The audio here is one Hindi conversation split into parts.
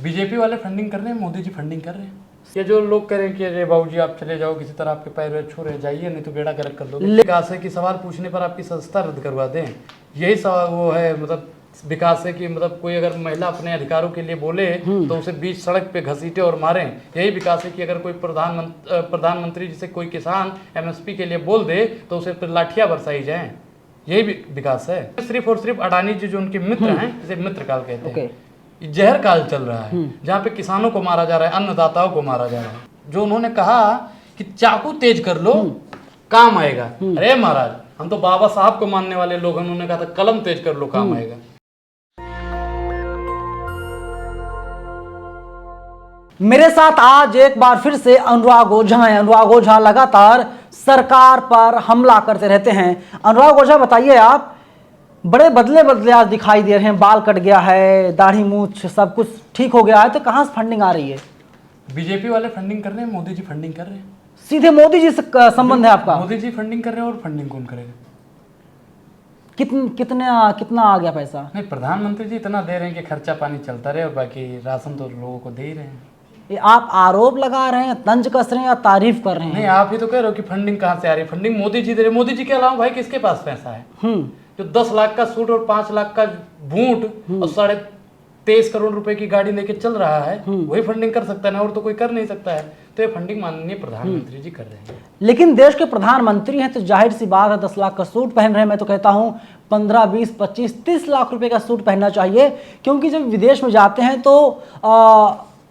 बीजेपी वाले फंडिंग कर रहे हैं, मोदी जी फंडिंग कर रहे हैं। ये जो लोग कह रहे हैं कि अरे बाबूजी आप चले जाओ, किसी तरह आपके पैर छू रहे, जाइए नहीं तो बेड़ा गर्क कर दोगे। विकास है कि सवाल पूछने पर आपकी सदस्यता रद्द करवा दें, यही सवाल वो है। मतलब विकास है कि मतलब कोई अगर महिला अपने अधिकारों के लिए बोले तो उसे बीच सड़क पे घसीटे और मारें। यही विकास है कि अगर कोई प्रधानमंत्री जिसे कोई किसान एमएसपी के लिए बोल दे तो उसे फिर लाठियां बरसाई जाएं। यही विकास है। सिर्फ और सिर्फ अडानी जी जो उनके मित्र हैं, जिसे मित्र काल कहते हैं, जहर काल चल रहा है जहाँ पे किसानों को मारा जा रहा है, अन्नदाताओं को मारा जा रहा है। जो उन्होंने कहा कि चाकू तेज कर लो काम आएगा, अरे महाराज हम तो बाबा साहब को मानने वाले लोग हैं। उन्होंने कहा था कलम तेज कर लो काम आएगा। मेरे साथ आज एक बार फिर से अनुराग ओझा हैं। अनुराग ओझा लगातार सरकार पर हमला करते रहते हैं। अनुराग ओझा बताइए, आप बड़े बदले बदले आज दिखाई दे रहे हैं, बाल कट गया है, दाढ़ी मूछ सब कुछ ठीक हो गया है, तो कहाँ से फंडिंग आ रही है? बीजेपी वाले फंडिंग कर रहे हैं, मोदी जी फंडिंग कर रहे हैं। सीधे मोदी जी से संबंध है आपका? मोदी जी फंडिंग कर रहे हैं और फंडिंग कौन करेगा? कितना आ गया पैसा? नहीं, प्रधानमंत्री जी इतना दे रहे हैं कि खर्चा पानी चलता रहे और बाकी राशन तो लोगों को दे ही रहे हैं। ये आप आरोप लगा रहे हैं, तंज कस रहे हैं या तारीफ कर रहे हैं? नहीं, आप ही तो कह रहे हो कि फंडिंग कहाँ से आ रही है। फंडिंग मोदी जी दे रहे। मोदी जी के अलावा भाई किसके पास पैसा है? जो 10 लाख का सूट और 5 लाख का बूट और 23.5 करोड़ रुपए की गाड़ी लेके चल रहा है, वही फंडिंग कर सकता है ना, और तो कोई कर नहीं सकता है। तो ये फंडिंग माननीय प्रधानमंत्री जी कर रहे हैं। लेकिन देश के प्रधानमंत्री हैं तो जाहिर सी बात है 10 लाख का सूट पहन रहे हैं। मैं तो कहता हूं 15, 20, 25, 30 लाख रुपए का सूट पहनना चाहिए, क्योंकि जब विदेश में जाते हैं तो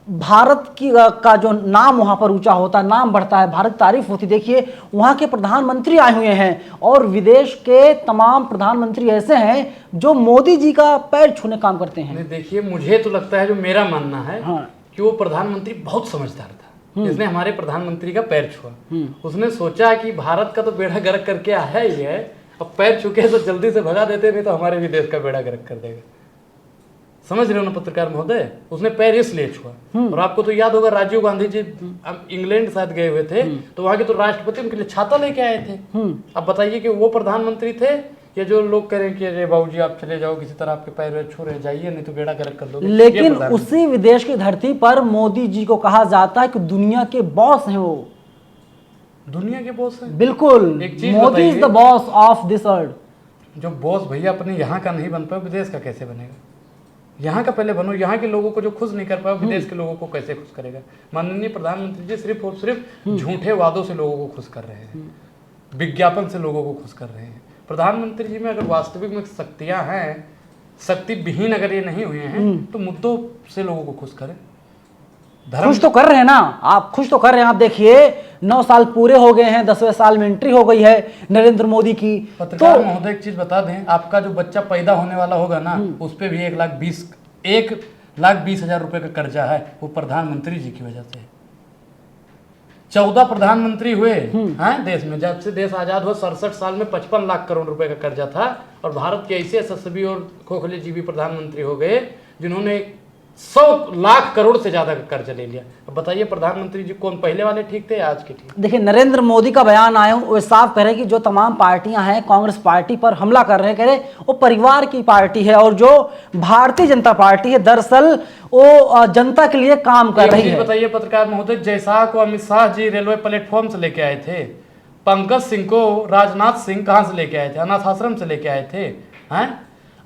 भारत का जो नाम वहाँ पर ऊंचा होता है, नाम बढ़ता है, भारत तारीफ होती। देखिए वहाँ के प्रधानमंत्री आए हुए हैं और विदेश के तमाम प्रधानमंत्री ऐसे हैं जो मोदी जी का पैर छूने काम करते हैं। देखिए मुझे तो लगता है, जो मेरा मानना है, कि वो प्रधानमंत्री बहुत समझदार था जिसने हमारे प्रधानमंत्री का पैर छुआ। उसने सोचा कि भारत का तो बेड़ा गर्क करके आया ही है, अब पैर छुके तो जल्दी से भगा देते, नहीं तो हमारे भी देश का बेड़ा गर्क कर देगा। समझ रहे हो ना पत्रकार महोदय? उसने पैर इसलिए छुआ। और आपको तो याद होगा राजीव गांधी जी इंग्लैंड शायद गए हुए थे, तो वहां के तो राष्ट्रपति उनके लिए छाता लेके आए थे। अब बताइए कि वो प्रधानमंत्री थे या जो लोग कह रहे हैं कि अरे बाबूजी आप चले जाओ, किसी तरह आपके पैर छू रहे, जाइए नहीं तो बेड़ा गर्क कर दोगे। लेकिन उसी विदेश की धरती पर मोदी जी को कहा जाता है कि दुनिया के बॉस हैं। वो दुनिया के बॉस हैं, बिल्कुल। Modi is the boss of this earth. जो बॉस भैया अपने यहाँ का नहीं बन पाया, विदेश का कैसे बनेगा? यहाँ का पहले बनो। यहाँ के लोगों को जो खुश नहीं कर पाया, विदेश के लोगों को कैसे खुश करेगा? माननीय प्रधानमंत्री जी सिर्फ और सिर्फ झूठे वादों से लोगों को खुश कर रहे हैं, विज्ञापन से लोगों को खुश कर रहे हैं। प्रधानमंत्री जी में अगर वास्तविक में शक्तियां हैं, शक्ति विहीन अगर ये नहीं हुए हैं, तो मुद्दों से लोगों को खुश करें। खुश तो कर रहे हैं ना आप, खुश तो कर रहे हैं आप। देखिए 9 साल पूरे हो गए हैं, 10वें साल में एंट्री हो गई है नरेंद्र मोदी की। पत्रकार महोदय एक चीज बता दें, आपका जो बच्चा पैदा होने वाला होगा ना, उस पे भी 1,20,000 रुपए का कर्जा है, वो प्रधानमंत्री जी की वजह से। 14 प्रधानमंत्री हुए हैं देश में, जब से देश आजाद हुआ 67 साल में 55 लाख करोड़ रुपए का कर्जा था। और भारत के ऐसे यशस्वी और खोखले जीवी प्रधानमंत्री हो गए जिन्होंने 100 लाख करोड़ से ज्यादा का कर्जा ले लिया। अब बताइए प्रधानमंत्री जी कौन पहले वाले ठीक थे, आज के ठीक? देखिए नरेंद्र मोदी का बयान आया, वो साफ कह रहे हैं कि जो तमाम पार्टियां हैं कांग्रेस पार्टी पर हमला कर रहे हैं, कह रहे वो परिवार की पार्टी है, और जो भारतीय जनता पार्टी है दरअसल वो जनता के लिए काम कर रही है। बताइए पत्रकार महोदय, जयशाह को अमित शाह जी रेलवे प्लेटफॉर्म से लेके आए थे, पंकज सिंह को राजनाथ सिंह कहां से लेके आए थे? अनाथ आश्रम से लेके आए थे। हैं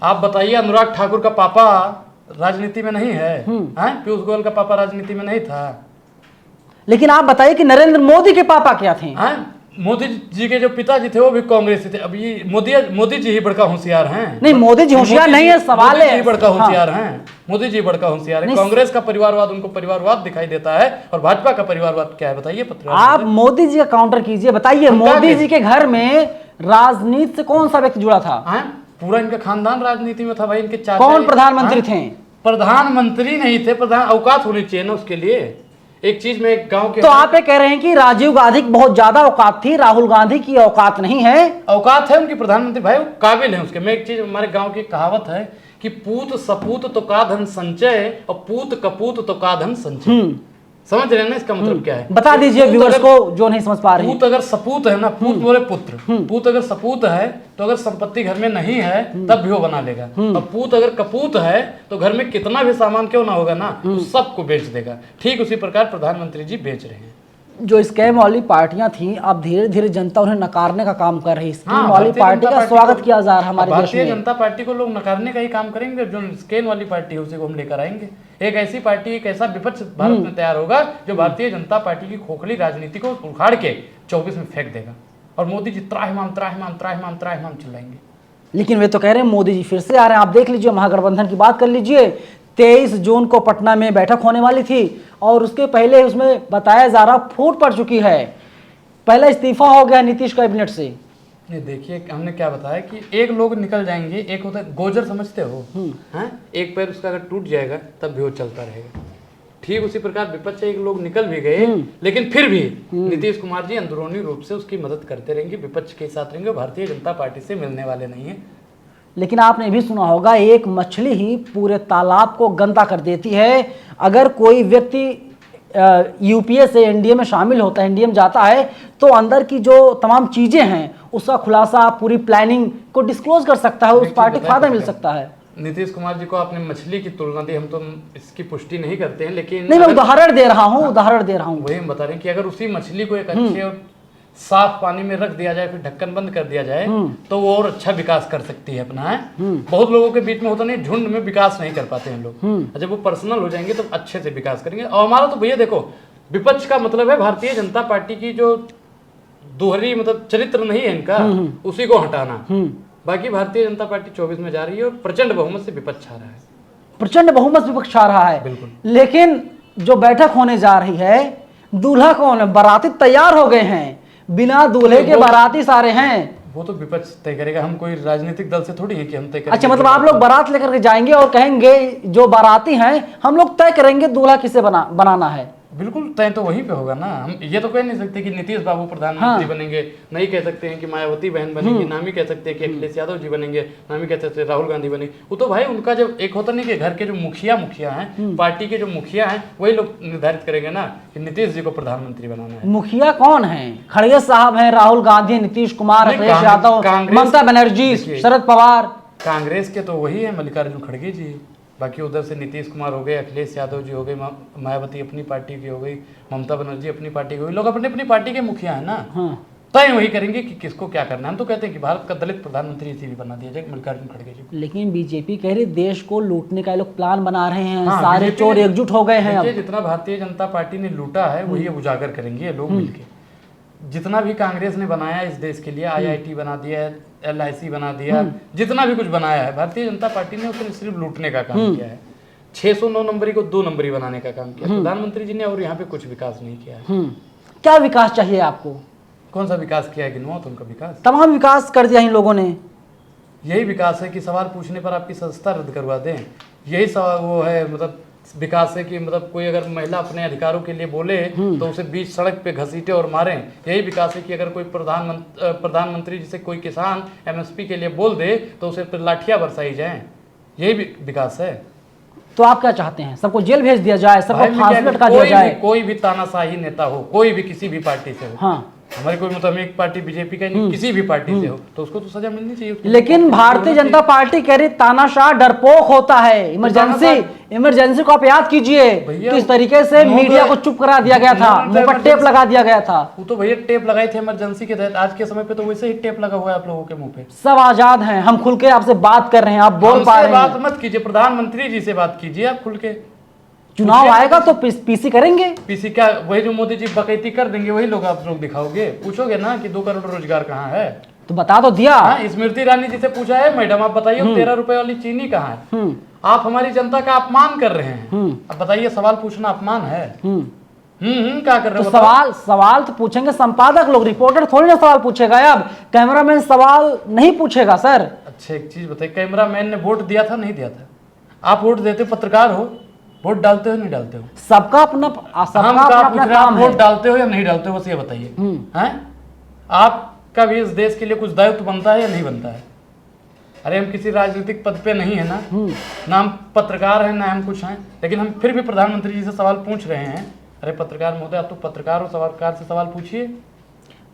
आप बताइए, अनुराग ठाकुर का पापा राजनीति में नहीं है, पीयूष गोयल का पापा राजनीति में नहीं था। लेकिन आप बताइए कि नरेंद्र मोदी के पापा क्या थे? मोदी जी के जो पिताजी थे वो भी कांग्रेसी थे। अब ये मोदी जी ही बड़का होशियार हैं। नहीं, मोदी जी होशियार नहीं है, सवाल है। मोदी जी बड़का होशियार हैं, मोदी जी बड़का होशियार है। कांग्रेस का परिवारवाद उनको परिवारवाद दिखाई देता है, और भाजपा का परिवारवाद क्या है बताइए पत्रकार? आप मोदी जी का काउंटर कीजिए, बताइए मोदी जी के घर में राजनीति से कौन सा व्यक्ति जुड़ा था? पूरा इनका खानदान राजनीति में था भाई। इनके चाचा कौन प्रधानमंत्री थे? प्रधानमंत्री नहीं थे, प्रधान औकात होनी चाहिए ना उसके लिए। एक चीज में एक गांव के, तो आप ये कह रहे हैं कि राजीव गांधी की बहुत ज्यादा औकात थी, राहुल गांधी की औकात नहीं है? औकात है उनकी, प्रधानमंत्री भाई वो काबिल है उसके। मैं एक चीज, हमारे गांव की कहावत है कि पूत सपूत तो का धन संचय और पूत कपूत तो का धन संचय। समझ रहे हैं ना इसका मतलब क्या है? बता दीजिए व्यूअर्स को जो नहीं समझ पा रहे हैं। पूत अगर सपूत है ना, पूत बोले पुत्र, पूत अगर सपूत है तो अगर संपत्ति घर में नहीं है तब भी वो बना लेगा, और पूत अगर कपूत है तो घर में कितना भी सामान क्यों ना होगा ना, तो सबको बेच देगा। ठीक उसी प्रकार प्रधानमंत्री जी बेच रहे हैं। जो स्कैम वाली पार्टियां थी, अब धीरे धीरे जनता उन्हें नकारने का काम कर रही है। स्कैम हाँ, वाली भारतीय पार्टी जनता का पार्टी स्वागत को- किया जा रहा है हमारे देश भारतीय में। जनता पार्टी को लोग नकारने का ही काम करेंगे। जो स्कैम वाली पार्टी है उसी को हम लेकर आएंगे। एक ऐसी पार्टी, एक ऐसा विपक्ष भारत में तैयार होगा जो भारतीय जनता पार्टी की खोखली राजनीति को उखाड़ के 24 में फेंक देगा, और मोदी जी त्राहिमाम त्राहिमाम त्राहिमाम त्राहिमाम चिल्लाएंगे। लेकिन वे तो कह रहे हैं मोदी जी फिर से आ रहे हैं। आप देख लीजिए, महागठबंधन की बात कर लीजिए। 23 जून को पटना में बैठक होने वाली थी और उसके पहले उसमें बताया जा रहा फूट पड़ चुकी है। पहला इस्तीफा हो गया नीतीश कैबिनेट से। ये देखिए, हमने क्या बताया कि एक लोग निकल जाएंगे, एक होता है गोजर, समझते हो हैं? एक पैर उसका अगर टूट जाएगा तब भी वो चलता रहेगा। ठीक उसी प्रकार विपक्ष से एक लोग निकल भी गए, लेकिन फिर भी नीतीश कुमार जी अंदरूनी रूप से उसकी मदद करते रहेंगे, विपक्ष के साथ रहेंगे, भारतीय जनता पार्टी से मिलने वाले नहीं है। लेकिन आपने भी सुना होगा, एक मछली ही पूरे तालाब को गंदा कर देती है। अगर कोई व्यक्ति यूपीए से एनडीए में शामिल होता है, एनडीए में जाता है, तो अंदर की जो तमाम चीजें हैं उसका खुलासा, पूरी प्लानिंग को डिस्क्लोज कर सकता है, उस पार्टी को फायदा मिल सकता है। नीतीश कुमार जी को आपने मछली की तुलना दी, हम तो इसकी पुष्टि नहीं करते हैं, लेकिन नहीं, मैं उदाहरण दे रहा हूँ, उदाहरण दे रहा हूँ। वही हम बता रहे हैं कि अगर उसी मछली को एक अच्छे और साफ पानी में रख दिया जाए, फिर ढक्कन बंद कर दिया जाए, तो वो और अच्छा विकास कर सकती है अपना है। बहुत लोगों के बीच में होता नहीं, झुंड में विकास नहीं कर पाते हैं लोग। जब वो पर्सनल हो जाएंगे तो अच्छे से विकास करेंगे। और हमारा तो भैया देखो, विपक्ष का मतलब है भारतीय जनता पार्टी की जो दोहरी मतलब चरित्र नहीं है इनका, उसी को हटाना। बाकी भारतीय जनता पार्टी 24 में जा रही है और प्रचंड बहुमत से विपक्ष आ रहा है। प्रचंड बहुमत विपक्ष आ रहा है, बिल्कुल। लेकिन जो बैठक होने जा रही है, दूल्हा कौन है? बाराती तैयार हो गए हैं, बिना दूल्हे के बाराती सारे हैं। वो तो विपक्ष तय करेगा, हम कोई राजनीतिक दल से थोड़ी है कि हम तय करेंगे। अच्छा, मतलब आप लोग बारात लेकर के जाएंगे और कहेंगे जो बाराती हैं हम लोग तय करेंगे दूल्हा किसे बनाना है। बिल्कुल, तय तो वहीं पे होगा ना। हम ये तो कह नहीं सकते कि नीतीश बाबू प्रधानमंत्री बनेंगे, नहीं कह सकते हैं कि मायावती बहन बनेगी, ना ही कह सकते हैं कि अखिलेश यादव जी बनेंगे, ना ही कह सकते हैं राहुल गांधी बनेगी। वो तो भाई उनका जब एक होता नहीं कि घर के जो मुखिया हैं, पार्टी के जो मुखिया हैं, वही लोग निर्धारित करेंगे ना कि नीतीश जी को प्रधानमंत्री बनाना है। मुखिया कौन है? खड़गे साहब हैं, राहुल गांधी, नीतीश कुमार, अखिलेश यादव, ममता बनर्जी, शरद पवार। कांग्रेस के तो वही है, मल्लिकार्जुन खड़गे जी। बाकी उधर से नीतीश कुमार हो गए, अखिलेश यादव जी हो गए, मायावती अपनी पार्टी की हो गई, ममता बनर्जी अपनी पार्टी की हो गई। लोग अपनी अपनी पार्टी के मुखिया है ना, तय वही करेंगे कि किसको क्या करना है। हम तो कहते हैं कि भारत का दलित प्रधानमंत्री इसी भी बना दिया जाए, मल्लिकार्जुन खड़गे जी को। लेकिन बीजेपी कह रही देश को लूटने का ये लोग प्लान बना रहे हैं। हाँ, सारे बीजेपी चोर एकजुट हो गए हैं। अब जितना भारतीय जनता पार्टी ने लूटा है वही अब उजागर करेंगे ये लोग मिलके। जितना भी कांग्रेस ने बनाया इस देश के लिए, IIT बना दिया है, LIC बना दिया, जितना भी कुछ बनाया है भारतीय जनता पार्टी ने उसने सिर्फ लूटने का काम किया है। 609 नंबरी को 2 नंबरी बनाने का काम किया प्रधानमंत्री जी ने, और यहाँ पे कुछ विकास नहीं किया है। क्या विकास चाहिए आपको? कौन सा विकास किया है गिनवाओ तो उनका विकास। तमाम विकास कर दिया इन लोगों ने। यही विकास है कि सवाल पूछने पर आपकी सदस्यता रद्द करवा दें। यही सवाल वो है, मतलब विकास है कि मतलब कोई अगर महिला अपने अधिकारों के लिए बोले तो उसे बीच सड़क पे घसीटे और मारें। यही विकास है कि अगर कोई प्रधानमंत्री जिसे कोई किसान MSP के लिए बोल दे तो उसे पर लाठियां बरसाई जाएं। यही विकास है। तो आप क्या चाहते हैं? सबको जेल भेज दिया जाए, सबको फांसी लटका दिया जाए? कोई भी तानाशाही नेता हो, कोई भी किसी भी पार्टी से हो, हाँ, हमारी कोई मतलब एक पार्टी बीजेपी का नहीं, किसी भी पार्टी से हो, तो उसको तो सजा मिलनी चाहिए। लेकिन भारतीय जनता पार्टी कह रही तानाशाह डरपोक होता है। इमरजेंसी को आप याद कीजिए, किस तरीके से मीडिया को चुप करा दिया गया था, मुंह पर टेप लगा दिया गया था। वो तो भैया टेप लगाए थे इमरजेंसी के तहत, आज के समय पे तो वैसे ही टेप लगा हुआ है आप लोगों के मुंह पे। सब आजाद हैं, हम खुल के आपसे बात कर रहे हैं, आप बोल पा रहे हैं। बात मत कीजिए, प्रधानमंत्री जी से बात कीजिए आप खुल के। चुनाव आएगा तो पीसी करेंगे। पीसी क्या, वही जो मोदी जी बकैती कर देंगे वही लोग आप लोग दिखाओगे। पूछोगे ना कि 2 करोड़ रोजगार कहाँ है, तो बता तो दिया। स्मृति ईरानी जी से पूछा है, मैडम आप बताइए 13 रुपए वाली चीनी कहाँ है। आप हमारी जनता का अपमान कर रहे हैं। अब बताइए, सवाल पूछना अपमान है? क्या कर रहे हो? तो सवाल तो पूछेंगे संपादक लोग, रिपोर्टर थोड़ी ना सवाल पूछेगा। अब कैमरामैन सवाल नहीं पूछेगा सर। अच्छा एक चीज बताइए, कैमरामैन ने वोट दिया था नहीं दिया था? आप वोट देते, पत्रकार हो, वोट डालते हो नहीं डालते हो? सबका अपना काम है। वोट डालते हो या नहीं डालते हो, बस ये बताइए। हैं, आपका भी इस देश के लिए कुछ दायित्व बनता है या नहीं बनता है? अरे हम किसी राजनीतिक पद पे नहीं है ना हम पत्रकार हैं, ना हम कुछ हैं, लेकिन हम फिर भी प्रधानमंत्री जी से सवाल पूछ रहे हैं। अरे पत्रकार महोदय, आप तो पत्रकार हो, सवालकार से सवाल पूछिए।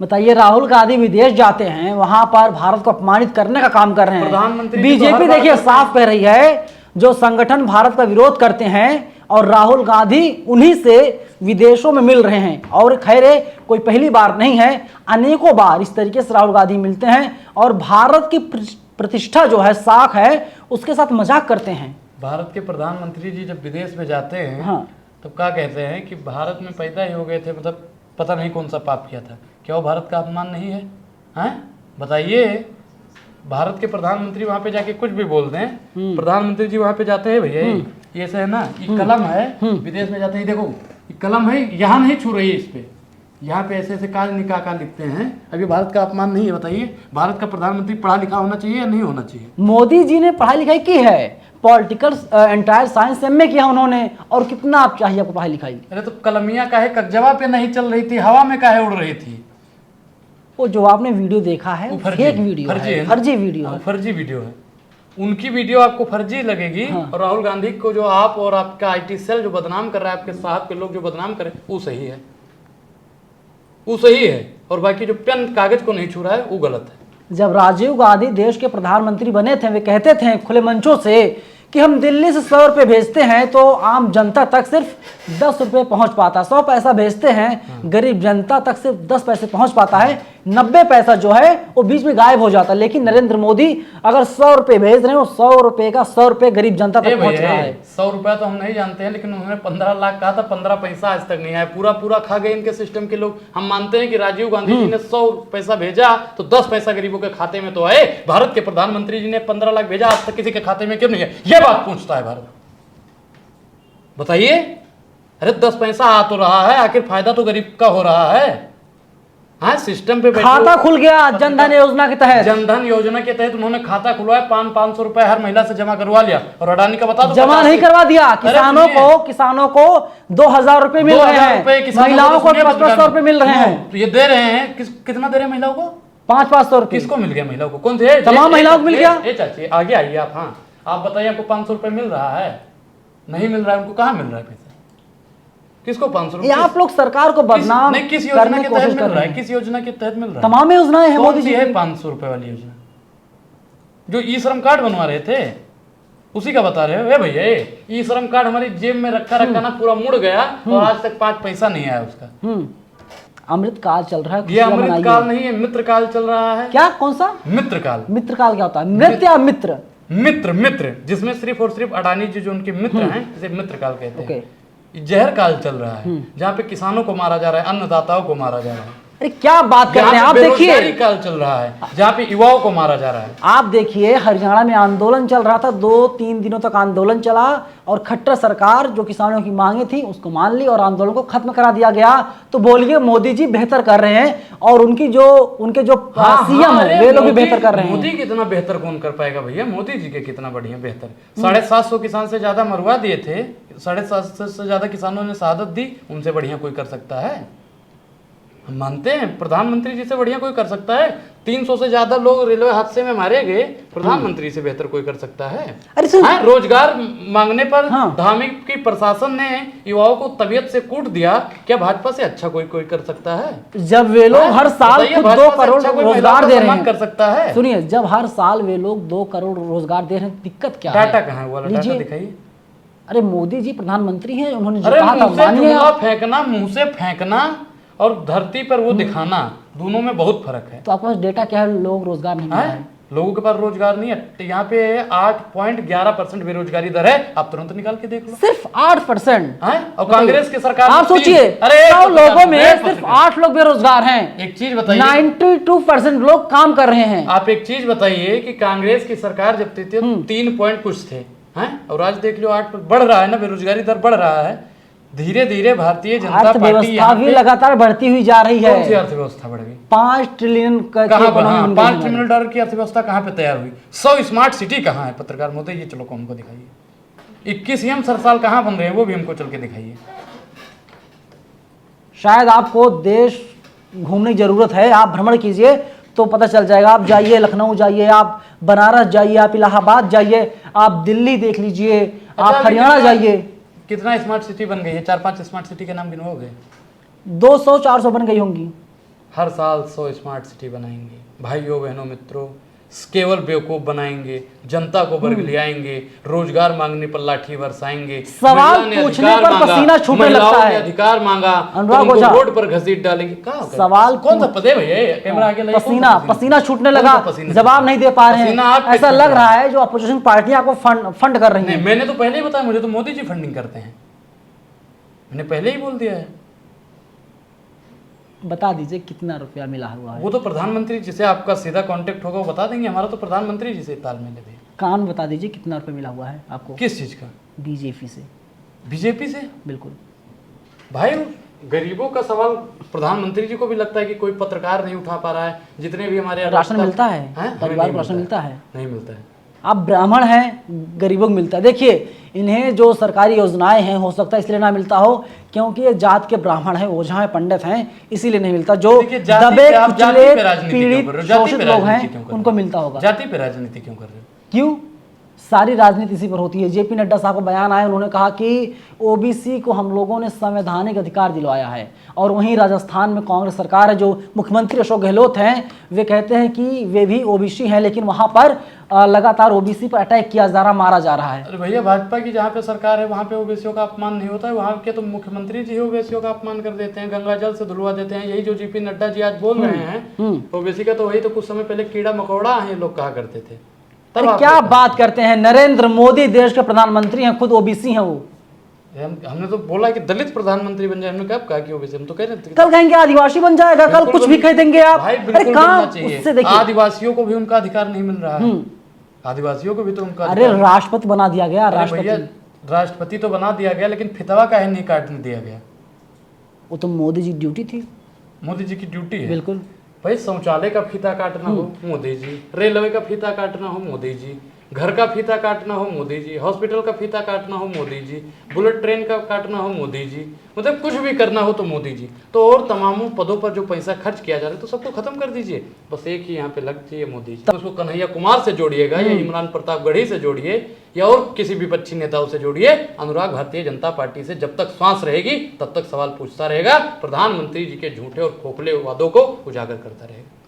बताइए, राहुल गांधी विदेश जाते हैं, वहां पर भारत को अपमानित करने का काम कर रहे हैं। प्रधानमंत्री बीजेपी देखिए साफ कह रही है, जो संगठन भारत का विरोध करते हैं और राहुल गांधी उन्हीं से विदेशों में मिल रहे हैं। और खैर कोई पहली बार नहीं है, अनेकों बार इस तरीके से राहुल गांधी मिलते हैं और भारत की प्रतिष्ठा जो है, साख है, उसके साथ मजाक करते हैं। भारत के प्रधानमंत्री जी जब विदेश में जाते हैं, हाँ, तब क्या कहते हैं कि भारत में पैदा ही हो गए थे, मतलब पता नहीं कौन सा पाप किया था। क्या वो भारत का अपमान नहीं है? हैं बताइए। भारत के प्रधानमंत्री वहां पे जाके कुछ भी बोल दें, प्रधानमंत्री जी वहां पे जाते हैं, भैया ये ऐसा है ना, ये कलम है, विदेश में जाते हैं, देखो ये कलम है, यहाँ नहीं छू रही है, इस पे यहाँ पे ऐसे ऐसे काल निकाह लिखते हैं। अभी भारत का अपमान नहीं है? बताइए, भारत का प्रधानमंत्री पढ़ा लिखा होना चाहिए या नहीं होना चाहिए? मोदी जी ने पढ़ाई लिखाई की है, पॉलिटिकल एंटायर साइंस एमए किया उन्होंने, और कितना आप चाहिए आपको पढ़ाई लिखाई? अरे तो कलमिया काहे कगजवा पे नहीं चल रही थी, हवा में काहे उड़ रही थी? वो जो आपने वीडियो देखा है, फेक वीडियो है, फर्जी वीडियो है, फर्जी वीडियो है। उनकी वीडियो आपको फर्जी लगेगी। हाँ। और राहुल गांधी को जो आप और आपका आईटी सेल जो बदनाम कर रहा है, आपके साहब के लोग जो बदनाम कर रहे हैं, वो सही है, वो सही है। और बाकी जो पेन कागज को नहीं छू रहा है, वो गलत है। जब राजीव गांधी देश के प्रधानमंत्री बने थे, वे कहते थे खुले मंचों से कि हम दिल्ली से 100 रुपये भेजते हैं तो आम जनता तक सिर्फ 10 रुपये पहुंच पाता, 100 पैसा भेजते हैं गरीब जनता तक सिर्फ 10 पैसे पहुंच पाता है, 90 पैसा जो है वो बीच में गायब हो जाता है। लेकिन नरेंद्र मोदी अगर 100 रुपये भेज रहे हैं, वो 100 रुपये का 100 रुपये गरीब जनता तक पहुंच रहा है। 100 रुपया तो हम नहीं जानते हैं, लेकिन उन्होंने 15 लाख कहा था, 15 पैसा आज तक नहीं आया। पूरा पूरा खा गए इनके सिस्टम के लोग। हम मानते हैं कि राजीव गांधी जी ने 100 पैसा भेजा तो 10 पैसा गरीबों के खाते में तो आए। भारत के प्रधानमंत्री जी ने 15 लाख भेजा, आज तक किसी के खाते में क्यों नहीं है? यह बात पूछता है भारत। बताइए, अरे 10 पैसा आ तो रहा है, आखिर फायदा तो गरीब का हो रहा है। हाँ, सिस्टम पे खाता खुल गया जनधन योजना के तहत। जनधन योजना के तहत उन्होंने खाता खुलवाया, 500 रुपए हर महिला से जमा करवा लिया। और अडानी का बता दो, जमा नहीं करवा दिया। किसानों को 2000 रुपए मिल रहे हैं, महिलाओं को 500 रुपए मिल रहे हैं। तो ये दे रहे हैं, कितना दे रहे हैं महिलाओं को? 500 रुपए। किसको मिल गया? महिलाओं को। कौन थे? तमाम महिलाओं को मिल गया। चाची आगे आइए आप। हाँ, आप बताइए, आपको 500 रुपए मिल रहा है? नहीं मिल रहा है। उनको कहाँ मिल रहा है पैसा? किसको 500 रुपए? आप लोग सरकार को बदनाम किस योजना के तहत मिल रहा है? किस योजना के तहत मिल रहा है? तमाम योजनाएं हैं मोदी जी है। 500 रुपए वाली योजना जो ई श्रम कार्ड बनवा रहे थे, उसी का बता रहे हो? भैया, ई श्रम कार्ड हमारी जेब में रखा रखा ना पूरा मुड़ गया और आज तक 5 पैसा नहीं आया उसका। अमृत काल चल रहा है। ये अमृत काल नहीं है, मित्र काल चल रहा है। क्या? कौन सा? मित्र काल। मित्र काल क्या होता है? मृत या मित्र? मित्र, जिसमें सिर्फ और सिर्फ अडानी जी जो उनके मित्र हैं, इसे मित्र काल कहते हैं। जहर काल चल रहा है, जहाँ पे किसानों को मारा जा रहा है, अन्नदाताओं को मारा जा रहा है। अरे क्या बात कर रहे हैं आप? देखिए, काल चल रहा है, जहाँ पे युवाओं को मारा जा रहा है। आप देखिए, हरियाणा में आंदोलन चल रहा था, 2-3 दिनों तक आंदोलन चला और खट्टर सरकार जो किसानों की मांगे थी उसको मान ली और आंदोलन को खत्म करा दिया गया। तो बोलिए, मोदी जी बेहतर कर रहे हैं और उनके जो सीएम है वे लोग भी बेहतर कर रहे हैं। मोदी कितना बेहतर कौन कर पाएगा भैया? मोदी जी के कितना बढ़िया बेहतर। 750 किसान से ज्यादा मरवा दिए थे, 750 से ज्यादा किसानों ने शहादत दी। उनसे बढ़िया कोई कर सकता है? हम मानते हैं प्रधानमंत्री जी से बढ़िया कोई कर सकता है? 300 से ज्यादा लोग रेलवे हादसे में मारे गए, प्रधानमंत्री से बेहतर कोई कर सकता है? अरे रोजगार मांगने पर धामी की प्रशासन ने युवाओं को तबीयत से कूट दिया। क्या भाजपा से अच्छा कोई कर सकता है? जब वे लोग हर साल 2 करोड़ रोजगार दे रहे हैं, कर सकता है? सुनिए, जब हर साल वे लोग 2 करोड़ रोजगार दे रहे हैं, दिक्कत क्या है? डाटा कहाँ है? वाला डाटा दिखाइए। अरे मोदी जी प्रधानमंत्री हैं, उन्होंने जो कहा था मानिए। फेंकना, मुंह से फेंकना और धरती पर वो दिखाना, दोनों में बहुत फर्क है। तो आपके पास डेटा क्या है? लोग रोजगार नहीं है? लोगों के पास रोजगार नहीं है। यहाँ पे 8.11% बेरोजगारी दर है। आप तुरंत निकाल के देख लो। सिर्फ 8%? और कांग्रेस की सरकार, आप सोचिए, 100 लोगों में सिर्फ 8 लोग बेरोजगार हैं। एक चीज बताइए, 92% लोग काम कर रहे हैं। आप एक चीज बताइए कि कांग्रेस की सरकार जब थी 3 पॉइंट कुछ थे, और आज देख लो 8 बढ़ रहा है ना, बेरोजगारी दर बढ़ रहा है। धीरे धीरे भारतीय जनता पार्टी अर्थव्यवस्था भी लगातार बढ़ती हुई जा रही है। कौन सी अर्थव्यवस्था बढ़ गई? 5 ट्रिलियन का 5 ट्रिलियन डॉलर की अर्थव्यवस्था कहाँ पे तैयार हुई? 100 स्मार्ट सिटी कहाँ है? पत्रकार महोदय, ये चलो हमको दिखाइए। 21 सरसाल कहाँ बन रहे हैं, वो भी हमको चल के दिखाइए। शायद आपको देश घूमने की जरूरत है, आप भ्रमण कीजिए तो पता चल जाएगा। आप जाइए लखनऊ जाइए, आप बनारस जाइए, आप इलाहाबाद जाइए, आप दिल्ली देख लीजिए, आप हरियाणा जाइए। कितना स्मार्ट सिटी बन गई है? 4-5 स्मार्ट सिटी के नाम गिनवाओगे? 200-400 बन गई होंगी। हर साल 100 स्मार्ट सिटी बनाएंगे। भाइयों बहनों मित्रों, केवल बेवकूफ बनाएंगे, जनता को बरगलियाएंगे, रोजगार मांगने पर लाठी बरसाएंगे, सवाल महिला ने पूछने अधिकार पर मांगा, पसीना छूटने लगता महिलाओं ने है। अधिकार मांगा, अनुराग तो उनको ओझा, रोड पर घसीट डालेंगे। कहाँ सवाल कौन सा पद है भैया? ये कैमरा आगे लाइए। पसीना छूटने लगा, कौन सा पसीना? जवाब नहीं दे पा रहे पसीना आप हैं। पे ऐसा छूट लग रहा रहा है जो अपोजिशन पार्टियां को फंड कर रही नहीं, हैं। मैंने तो पहले ही बताया, मुझे तो मोदी जी फंडिंग करते हैं, मैंने पहले ही बोल दिया है। बता दीजिए कितना रुपया मिला हुआ है? वो तो प्रधानमंत्री जिसे आपका सीधा कांटेक्ट होगा वो बता देंगे। हमारा तो प्रधानमंत्री जी से तालमेल है। कान बता दीजिए कितना रुपया मिला हुआ है आपको? किस चीज का? बीजेपी से। बीजेपी से? बिल्कुल भाई गरीबों का सवाल प्रधानमंत्री जी को भी लगता है कि कोई पत्रकार नहीं उठा पा रहा है। जितने भी हमारे राशन मिलता है, हमें परिवार नहीं को राशन मिलता है? नहीं मिलता है। आप ब्राह्मण हैं, गरीबों को मिलता है। देखिए, इन्हें जो सरकारी योजनाएं हैं, हो सकता है इसलिए ना मिलता हो क्योंकि ये जात के ब्राह्मण हैं, ओझा हैं, पंडित हैं, इसीलिए नहीं मिलता। जो देखिए, जाति दबे पे आप जाति कुचले पे राजनीति क्यों पीड़ित कर रहे हो? जाति शोषित पे लोग राजनीति हैं क्यों कर रहे हो? उनको मिलता होगा। जाति पे राजनीति क्यों कर रहे हो? क्यों? सारी राजनीति इसी पर होती है। जेपी नड्डा साहब को बयान आया, उन्होंने कहा कि ओबीसी को हम लोगों ने संवैधानिक अधिकार दिलवाया है। और वहीं राजस्थान में कांग्रेस सरकार है, जो मुख्यमंत्री अशोक गहलोत हैं, वे कहते हैं कि वे भी ओबीसी हैं, लेकिन वहां पर लगातार ओबीसी पर अटैक किया जा रहा, मारा जा रहा है। अरे भैया, भाजपा की जहाँ पे सरकार है वहाँ पे ओबीसियों का अपमान नहीं होता है। वहाँ के तो मुख्यमंत्री जी ओबीसियों का अपमान कर देते हैं, गंगा जल से धुलवा देते हैं। यही जो जेपी नड्डा जी आज बोल रहे हैं ओबीसी का, तो वही तो कुछ समय पहले कीड़ा मकोड़ा है लोग कहा करते थे। अरे क्या बात करते हैं? नरेंद्र मोदी देश के प्रधानमंत्री हैं, खुद ओबीसी हैं वो। हमने तो बोला कि दलित प्रधानमंत्री बन जाए, हमने कब कहा कि ओबीसी? हम तो कह रहे थे कल कहेंगे आदिवासी बन जाएगा, कल कुछ भी कह देंगे आप। भाई अरे बिल्कुल कहाँ बनना चाहिए। उससे देखिए, आदिवासियों को भी उनका अधिकार नहीं मिल रहा है। आदिवासियों को भी तो उनका अरे राष्ट्रपति बना दिया गया। अरे भैया, राष्ट्रपति तो बना दिया गया, लेकिन फितवा काहे नहीं काटने दिया गया? वो तो मोदी जी की ड्यूटी थी। मोदी जी की ड्यूटी है। बिल्कुल। भाई शौचालय का फीता काटना हो मोदी जी, रेलवे का फीता काटना हो मोदी जी, घर का फीता काटना हो मोदी जी, हॉस्पिटल का फीता काटना हो मोदी जी, बुलेट ट्रेन का काटना हो मोदी जी, मतलब कुछ भी करना हो तो मोदी जी। तो और तमाम पदों पर जो पैसा खर्च किया जा रहा है तो सबको खत्म कर दीजिए, बस एक ही यहाँ पे लग जाइए मोदी जी। तो उसको कन्हैया कुमार से जोड़िएगा या इमरान प्रतापगढ़ी से जोड़िए या और किसी विपक्षी नेताओं से जोड़िए। अनुराग भारतीय जनता पार्टी से जब तक सांस रहेगी तब तक सवाल पूछता रहेगा, प्रधानमंत्री जी के झूठे और खोखले वादों को उजागर करता रहेगा।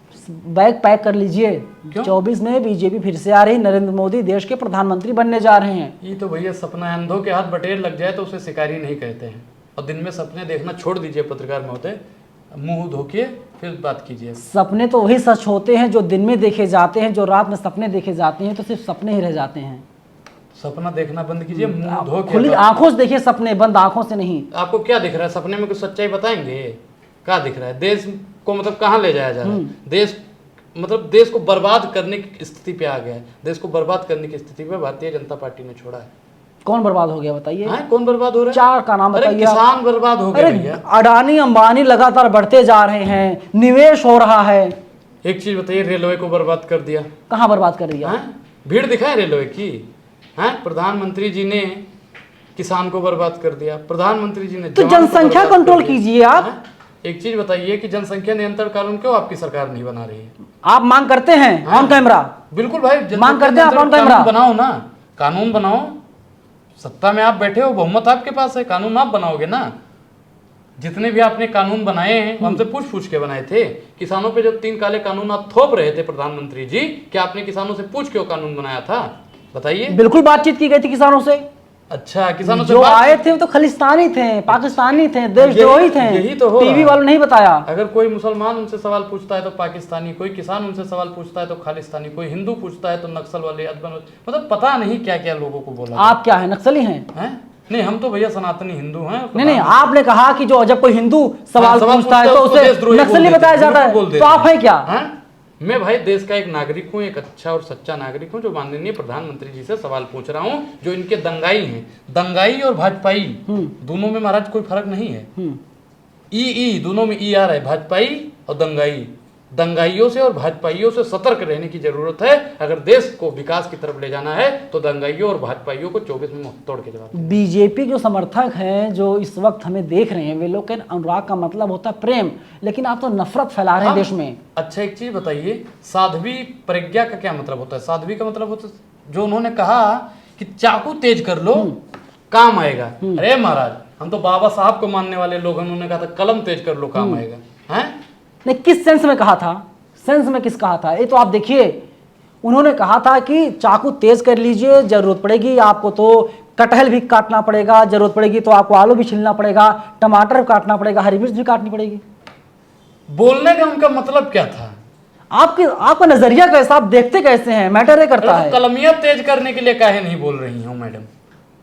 बैग पैक कर लीजिए, 24 में बीजेपी फिर से आ रही, नरेंद्र मोदी देश के प्रधानमंत्री बनने जा रहे हैं। ये तो भैया सपना है, अंधों के हाथ बटेर लग जाए तो उसे शिकारी नहीं कहते हैं। और दिन में सपने देखना छोड़ दीजिए पत्रकार महोदय, मुंह धोकिए फिर बात कीजिए। सपने तो वही सच होते हैं जो दिन में देखे जाते हैं, जो रात में सपने देखे जाते हैं तो सिर्फ सपने ही रह जाते हैं। सपना देखना बंद कीजिए, मुंह धो के। खुली आंखों से देखिए सपने, बंद आंखों से नहीं। आपको क्या दिख रहा है सपने में? कुछ सच्चाई बताएंगे? क्या दिख रहा है? देश को मतलब कहाँ ले जाया जा रहा है? देश मतलब देश को बर्बाद करने की स्थिति पे आ गया है। देश को बर्बाद करने की स्थिति पे भारतीय जनता पार्टी ने छोड़ा है। कौन बर्बाद हो गया बताइए? कौन बर्बाद हो रहा है? चार का नाम अरे बताइए। किसान बर्बाद हो गए भैया। अडानी अंबानी लगातार बढ़ते जा रहे हैं, निवेश हो रहा है। एक चीज बताइए, रेलवे को बर्बाद कर दिया। कहाँ बर्बाद कर दिया? भीड़ दिखाए रेलवे की। प्रधानमंत्री जी ने किसान को बर्बाद कर दिया, प्रधानमंत्री जी ने तो जनसंख्या कंट्रोल कीजिए आप। एक चीज बताइए कि जनसंख्या नियंत्रण कानून क्यों आपकी सरकार नहीं बना रही है? आप मांग करते हैं ऑन कैमरा? बिल्कुल भाई, मांग करते हैं आप ऑन कैमरा? बनाओ ना, कानून बनाओ। सत्ता में आप बैठे हो, बहुमत आपके पास है, कानून आप बनाओगे ना। जितने भी आपने कानून बनाए हैं वो हमसे पूछ के बनाए थे। किसानों पे जो 3 काले कानून आप थोप रहे थे प्रधानमंत्री जी, क्या आपने किसानों से पूछ के कानून बनाया था? बताइए। बिल्कुल बातचीत की गई थी किसानों से। अच्छा, किसानों से जो आए थे वो तो खालिस्तानी थे, पाकिस्तानी थे, देशद्रोही थे। यही तो हो टीवी वालों नहीं बताया। अगर कोई मुसलमान उनसे सवाल पूछता है तो पाकिस्तानी, कोई किसान उनसे सवाल पूछता है तो खालिस्तानी, कोई हिंदू पूछता है तो नक्सल वाले, मतलब पता नहीं क्या क्या लोगों को बोला। आप क्या है, नक्सली हैं? नहीं, हम तो भैया सनातनी हिंदू हैं। नहीं, आपने कहा कि जो जब कोई हिंदू सवाल पूछता है तो उसे नक्सली बताया जाता है, तो आप है क्या? मैं भाई देश का एक नागरिक हूँ, एक अच्छा और सच्चा नागरिक हूँ, जो माननीय प्रधानमंत्री जी से सवाल पूछ रहा हूँ, जो इनके दंगाई हैं। दंगाई और भाजपाई दोनों में महाराज कोई फर्क नहीं है। ई दोनों में ई आ रहा है, भाजपाई और दंगाई। दंगाइयों से और भाजपाइयों से सतर्क रहने की जरूरत है। अगर देश को विकास की तरफ ले जाना है तो दंगाइयों और भाजपाइयों को 24 में मुंह तोड़ के जवाब। बीजेपी जो समर्थक हैं जो इस वक्त हमें देख रहे हैं, वे लोग कहते हैं अनुराग का मतलब होता है प्रेम, लेकिन आप तो नफरत फैला रहे हैं देश में। अच्छा, एक चीज बताइए, साध्वी प्रज्ञा का क्या मतलब होता है? साध्वी का मतलब होता है जो उन्होंने कहा कि चाकू तेज कर लो, काम आएगा। अरे महाराज, हम तो बाबा साहब को मानने वाले लोग हैं, उन्होंने कहा था कलम तेज कर लो काम आएगा। हैं? नहीं, किस सेंस में कहा था? सेंस में किस कहा था? ये तो आप देखिए, उन्होंने कहा था कि चाकू तेज कर लीजिए, जरूरत पड़ेगी आपको तो कटहल भी काटना पड़ेगा, जरूरत पड़ेगी तो आपको आलू भी छीलना पड़ेगा, टमाटर भी काटना पड़ेगा, हरी मिर्च भी काटनी पड़ेगी। बोलने का उनका मतलब क्या था? आपका नजरिया कैसा, आप देखते कैसे हैं, मैटर ये करता अरे है। तो कलमियत तेज करने के लिए काहे नहीं बोल रही हूँ मैडम?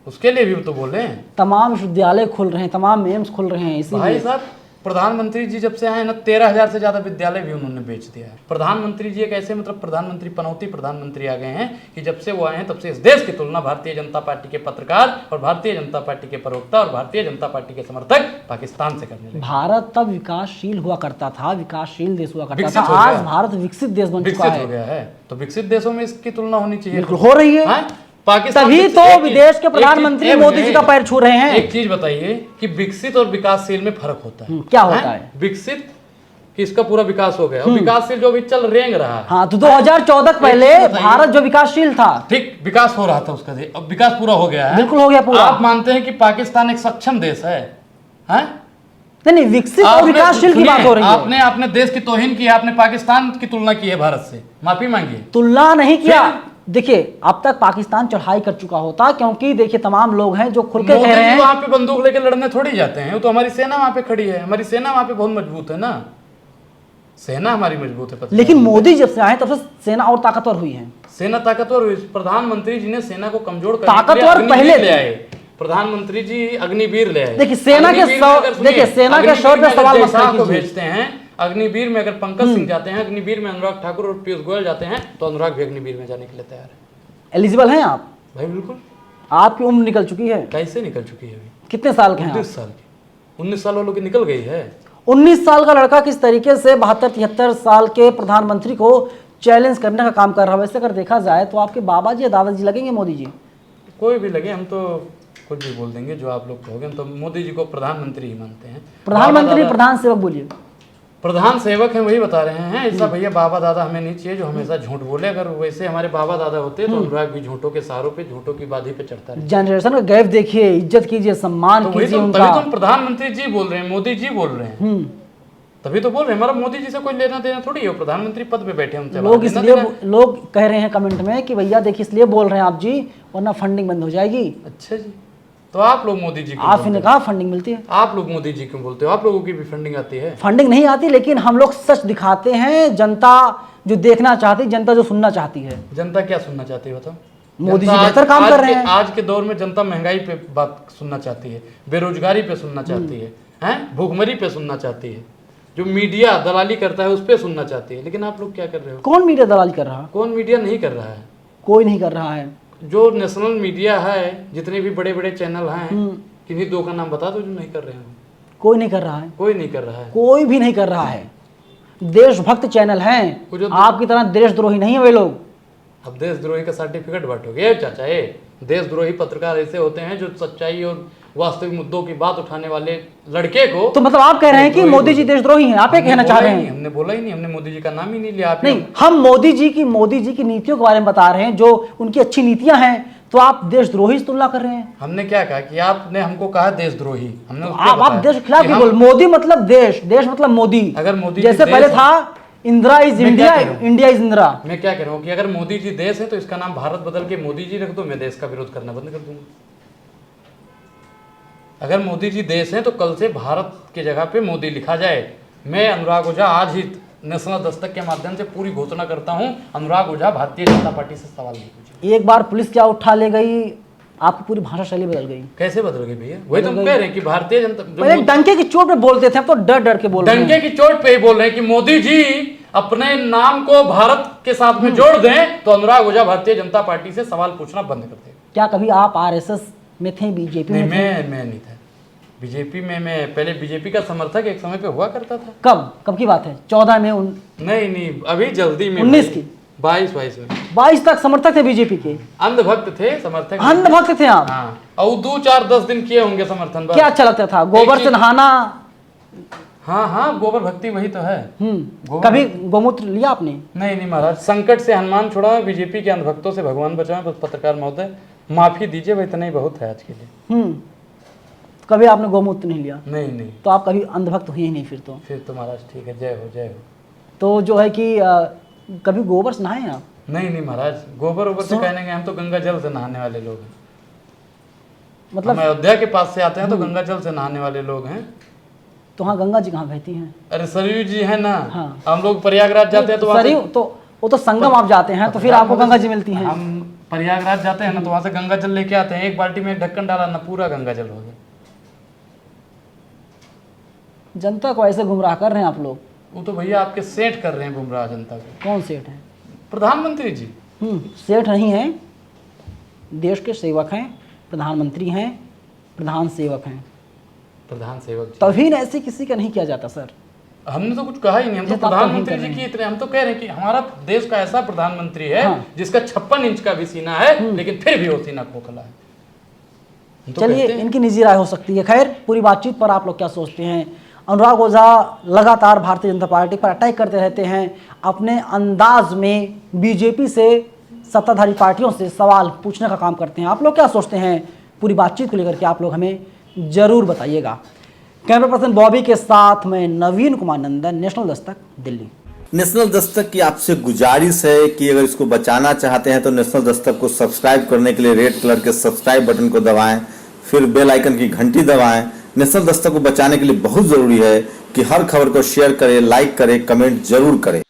उसके लिए भी तो बोले। तमाम विश्वविद्यालय खुल रहे हैं, तमाम एम्स खुल रहे हैं, इसीलिए भाई साहब, प्रधानमंत्री जी जब से आए ना 13,000 से ज्यादा विद्यालय भी उन्होंने बेच दिया है। प्रधानमंत्री जी एक ऐसे मतलब प्रधानमंत्री पनौती प्रधानमंत्री आ गए हैं कि जब से वो आए हैं तब से इस देश की तुलना भारतीय जनता पार्टी के पत्रकार और भारतीय जनता पार्टी के प्रवक्ता और भारतीय जनता पार्टी के समर्थक पाकिस्तान से करने लगे। भारत तब विकासशील हुआ करता था, विकासशील देश हुआ करता विकसित था, हो आज गया। भारत विकसित देश बन चुका विकसित हो है। गया है, तो विकसित देशों में इसकी तुलना होनी चाहिए। बिल्कुल हो रही है। हाँ? पाकिस्तान तभी विकसित- तो एक चीज- विदेश के एक प्रधानमंत्री चीज- मोदी जी का पैर छू रहे हैं। एक चीज बताइए कि विकसित और विकासशील में फर्क होता है। क्या होता है? विकसित कि इसका पूरा विकास हो गया और विकासशील जो भी चल रेंग रहा है। हाँ, तो 2014 पहले एक चीज बताइए। भारत जो विकासशील था, ठीक, विकास हो रहा था उसका, अब विकास पूरा हो गया है। बिल्कुल हो गया पूरा। आप मानते हैं कि पाकिस्तान एक सक्षम देश है? हैं? नहीं, विकसित और आपने- विकासशील की सुनिए, बात हो रही है। आपने देश की तौहीन की है, आपने पाकिस्तान की तुलना की है भारत से, माफी मांगिए। तुलना नहीं किया। देखिए, अब तक पाकिस्तान चढ़ाई कर चुका होता, क्योंकि देखिए तमाम लोग हैं जो खुल के मोदी कह रहे जी हैं। वहां पे बंदूक लेके लड़ने थोड़ी जाते हैं, वो तो हमारी सेना वहां पे खड़ी है, हमारी सेना वहां पे बहुत मजबूत है ना, सेना हमारी मजबूत है। पता लेकिन मोदी जब से आए तब से सेना और ताकतवर हुई है। सेना ताकतवर हुई, प्रधानमंत्री जी ने सेना को कमजोर करने के लिए ताकतवर अग्निवीर पहले ले आए। प्रधानमंत्री जी अग्निवीर ले आए। देखिए, सेना के अग्निवीर में अगर सुनिए, देखिए, सेना के अग्निवीर शौर्य में पे अगर सवाल मत जयशाह को कीजिए। भेजते हैं, अग्निवीर में अगर पंकज सिंह जाते हैं, अग्निवीर में अनुराग ठाकुर और पीयूष गोयल जाते हैं, तो अनुराग भी अग्निवीर में जाने के लिए तैयार है। एलिजिबल हैं आप? भाई बिल्कुल। आपकी उम्र निकल चुकी है? कैसे निकल चुकी है अभी? कितने साल के हैं आप? 19 साल की, 19 साल वालों की निकल गई है। 19 साल का लड़का किस तरीके से 72-73 साल के प्रधानमंत्री को चैलेंज करने का काम कर रहा है। वैसे अगर देखा जाए तो आपके बाबा जी या दादाजी लगेंगे मोदी जी? कोई भी लगे, हम तो कुछ भी बोल देंगे जो आप लोग कहोगे। हम तो मोदी जी को प्रधानमंत्री ही मानते हैं। प्रधानमंत्री, बाबा दादा- प्रधान सेवक बोलिए। प्रधान सेवक हैं, वही बता रहे हैं। ऐसा भैया बाबा दादा हमें नहीं चाहिए जो हमेशा झूठ बोले। अगर वैसे हमारे बाबा दादा होते तो अनुराग भी झूठों के सहारों पे, झूठों की बाधी पे चढ़ता रहे। जनरेशन का गैप देखिए, इज्जत कीजिए, सम्मान तो वही कीजिए तो, उनका। तभी तो हम प्रधानमंत्री जी बोल रहे हैं, मोदी जी बोल रहे हैं, तभी तो बोल रहे हैं। हमारा मोदी जी से कोई लेना देना थोड़ी है, प्रधानमंत्री पद पे बैठे हैं, उनसे लोग लेना इसलिए देना। लोग कह रहे हैं कमेंट में कि भैया देखिए इसलिए बोल रहे हैं आप जी, वरना फंडिंग बंद हो जाएगी। अच्छा जी, तो आप लोग मोदी जी क्यों आप बोलते ने हो? कहा फंडिंग मिलती है। आप लोग मोदी जी क्यों बोलते हो? आप लोगों की भी फंडिंग आती है। फंडिंग नहीं आती, लेकिन हम लोग सच दिखाते हैं। जनता जो देखना चाहती, जनता जो सुनना चाहती है। जनता क्या सुनना चाहती है बताओ? मोदी जी जनता बेहतर काम कर रहे हैं। आज के दौर में जनता महंगाई पे बात सुनना चाहती है, बेरोजगारी पे सुनना चाहती है, हैं? भूखमरी पे सुनना चाहती है, जो मीडिया दलाली करता है उस पे सुनना चाहती है। लेकिन आप लोग क्या कर रहे हो? कौन मीडिया दलाली कर रहा है? कौन मीडिया नहीं कर रहा है? कोई नहीं कर रहा है। जो नेशनल मीडिया है, जितने भी बड़े बड़े चैनल हैं, किन्हीं दो का नाम बता दो जो नहीं कर रहे हैं। कोई नहीं कर रहा है। कोई नहीं कर रहा है। कोई भी नहीं कर रहा है। देशभक्त चैनल हैं, वो जो- आपकी तरह देशद्रोही नहीं है वे लोग। अब देशद्रोही का सर्टिफिकेट बांटोगे चाचा? ये देशद्रोही पत्रकार ऐसे होते हैं जो सच्चाई और वास्तविक मुद्दों की बात उठाने वाले लड़के को। तो मतलब आप कह रहे हैं कि देशद्रोही मोदी जी देशद्रोही हैं, आप ये कहना चाह रहे हैं? हमने बोला ही नहीं, हमने मोदी जी का नाम ही नहीं लिया। आप नहीं, हम मोदी जी की नीतियों के बारे में बता रहे हैं, जो उनकी अच्छी नीतियां हैं। तो आप देशद्रोही से तुलना कर रहे हैं। हमने क्या कहा कि आपने हमको कहा देशद्रोही, हमने उस पे आप बताया देश के खिलाफ कि क्यों हम- बोल? मोदी मतलब देश, देश मतलब मोदी। अगर मोदी जी जैसे देश पहले है- था इंदिरा इज मैं इंडिया, क्या कह रहा हूं? India is Indira. मैं क्या कह रहा हूँ कि अगर मोदी जी देश है तो इसका नाम भारत बदल के मोदी जी रख दो, मैं देश का विरोध करना बंद कर दूंगा। अगर मोदी जी देश है तो कल से भारत की जगह पे मोदी लिखा जाए। मैं अनुराग ओझा आज ही नेशनल दस्तक के माध्यम से पूरी घोषणा करता हूं, अनुराग ओझा भारतीय जनता पार्टी से सवाल नहीं पूछे। एक बार पुलिस क्या उठा ले गई, आपकी पूरी भाषा शैली बदल गई। कैसे बदल गई भैया? वही तो हम कह रहे हैं कि भारतीय जनता पहले डंके की चोट पे बोलते थे, अब तो डर डर के बोल रहे हैं। डंके की चोट पे ही बोल रहे हैं कि मोदी जी अपने नाम को भारत के साथ में जोड़ दें तो अनुराग ओझा भारतीय जनता पार्टी से सवाल पूछना बंद कर दें। क्या कभी आप आरएसएस में थे, बीजेपी नहीं, में थे? मैं नहीं था बीजेपी में। मैं पहले बीजेपी का समर्थक एक समय पे हुआ करता था। कब की बात है? 14 में, नहीं, अभी जल्दी में 19 की, 22 में 22 तक समर्थक थे बीजेपी के। अंधभक्त थे, समर्थक नहीं। अंधभक्त थे आप? हाँ, और 2-4-10 दिन किए होंगे समर्थन बस। क्या अच्छा लगता था? गोबर से चीज- नहाना? हाँ, गोबर भक्ति वही तो है। गोबर- कभी गोमूत्र लिया आपने? नहीं महाराज, संकट से हनुमान छुड़ा, बीजेपी के अंधभक्तों से भगवान बचाएं। पत्रकार महोदय, माफी दीजिए, भाई इतना ही बहुत है आज के लिए। कभी आपने गौमूत्र नहीं लिया? नहीं। तो आप कभी अंधभक्त हुए ही नहीं फिर तो महाराज ठीक है, जय हो जय हो। तो जो है कि कभी गोबर से नहाए आप? नहीं महाराज, गोबर ओबर से कहने के हम तो गंगा जल से नहाने वाले लोग हैं। मतलब हम अयोध्या के पास से आते हैं तो गंगा जल से नहाने वाले लोग हैं। तो हाँ, गंगा जी कहाँ बहती हैं? अरे सरयू जी है ना। हाँ। हम लोग प्रयागराज जाते हैं तो सरयू तो वो तो संगम आप जाते हैं तो फिर आपको गंगा जी मिलती हैं। हम प्रयागराज जाते हैं ना तो वहां से गंगा जल लेके आते हैं, एक बाल्टी में एक ढक्कन डाला ना, पूरा गंगा जल हो गया। जनता को ऐसे गुमराह कर रहे हैं आप लोग। वो तो भैया आपके सेठ कर रहे हैं गुमराह जनता को। कौन सेठ है? प्रधानमंत्री जी। सेठ नहीं है, देश के सेवक हैं, प्रधानमंत्री हैं, प्रधान सेवक हैं। प्रधान सेवक तभी ऐसे किसी का नहीं किया जाता सर। हमने तो कुछ कहा ही नहीं, हम तो प्रधानमंत्री जी की इतने, हम तो कह रहे हैं कि हमारा देश का ऐसा प्रधानमंत्री है जिसका 56 इंच का भी सीना है लेकिन फिर भी वो सीना खोखला है। चलिए, इनकी निजी राय हो सकती है। खैर, पूरी बातचीत पर आप लोग क्या सोचते हैं? अनुराग ओझा लगातार भारतीय जनता पार्टी पर अटैक करते रहते हैं, अपने अंदाज में बीजेपी से, सत्ताधारी पार्टियों से सवाल पूछने का काम करते हैं। आप लोग क्या सोचते हैं? पूरी बातचीत को लेकर के आप लोग हमें जरूर बताइएगा। कैमरा पर्सन बॉबी के साथ मैं नवीन कुमार नंदन, नेशनल दस्तक, दिल्ली। नेशनल दस्तक की आपसे गुजारिश है कि अगर इसको बचाना चाहते हैं तो नेशनल दस्तक को सब्सक्राइब करने के लिए रेड कलर के सब्सक्राइब बटन को दबाएं, फिर बेल आइकन की घंटी दबाएं। नेशनल दस्तक को बचाने के लिए बहुत जरूरी है कि हर खबर को शेयर करें, लाइक करें, कमेंट जरूर करें।